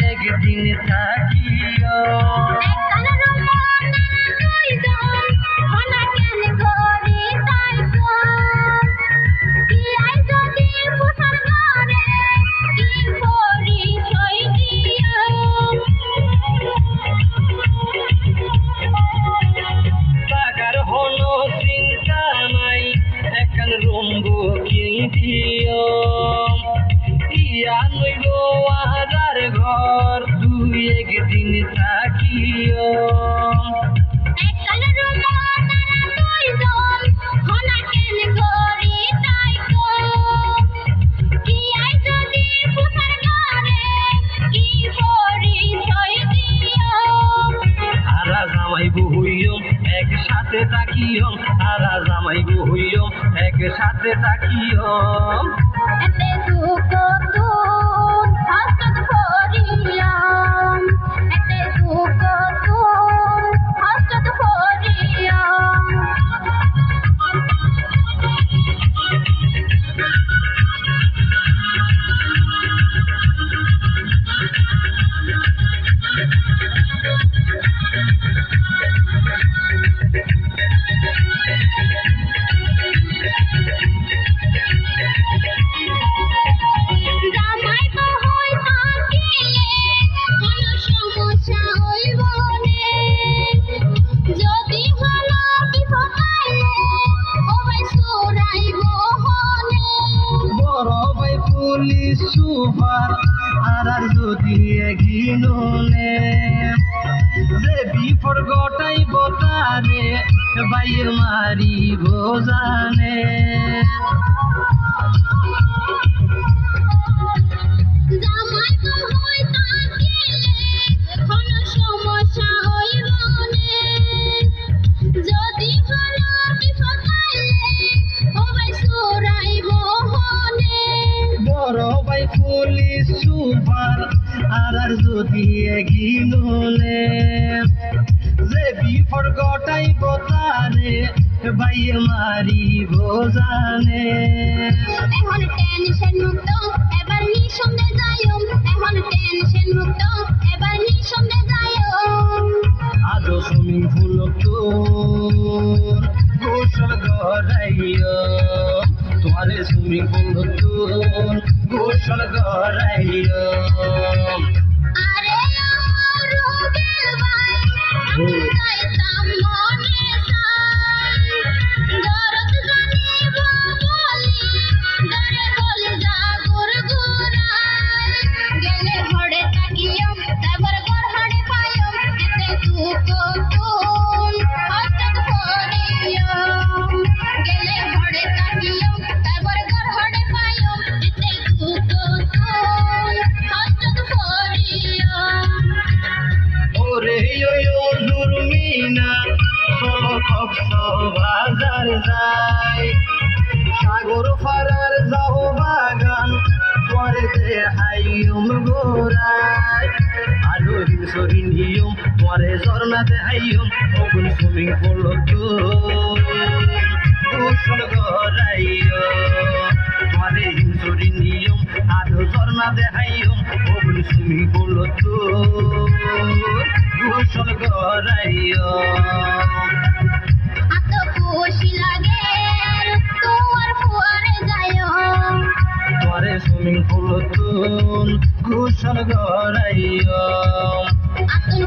একদিন থাকিও টাকার হলো চিন্তা নাই একখান রুম্বু কিনিও ইয়া নইব আদার ঘর তুই একদিন থাকিও একসাথে থাকিও তারা জামাই বহিও একসাথে থাকিও এতে দুঃখ তুন হস্ত করিয়াম এতে দুঃখ তুন হস্ত করিয়াম পুলিশ সুপার আর যদি এগিনলে যে বিফর গটাই বতারে বাইর মারি বোজানে পুলিশ সুপার আর যদি এগিনলে যে বিফর গটাই বতারে বাইয়ে মারি বোজানে এখন টেনশন মুক্ত এবার নিঃসন্দেহে যাইও এখন টেনশন মুক্ত এবার নিঃসন্দেহে যাইও আজ সুইমিং পুল তোর গোসল গড়াইও তোমারে সুইমিং পুল তোর গোসল গড়াইও আরে আমার রোগের ভাই আমি যাইতাম মনে চাই দরদ জানিব বলি দরে বলি জাগর গুরাই গেলে ঘরে থাকিও তারপর ঘর হাড়ে পাইও এতে দুঃখ তুন হস্ত করিও গেলে ঘরে থাকিও তারপর ঘর হাড়ে পাইও এতে দুঃখ তুন হস্ত করিও ওরে ইয়ো জুরমিনা চলো কক্সবাজার যাই সাগর ফারার যাও বাগান পরে দেহাইম গোরাই আলো হিংসরি নিয়ম পরে ঝর্ণা দেহাইম ওগুন সুইমিং পুল গোসল গড়াইও পরে হিংসরি নিয়ম আলো ঝর্ণা দেহাইম ওগুন সুইমিং পুল গোসল গড়াইও এত খুশি লাগে তোমার ফুয়ারে যাইও পরে সুইমিং পুল গোসল গড়াইও আতুল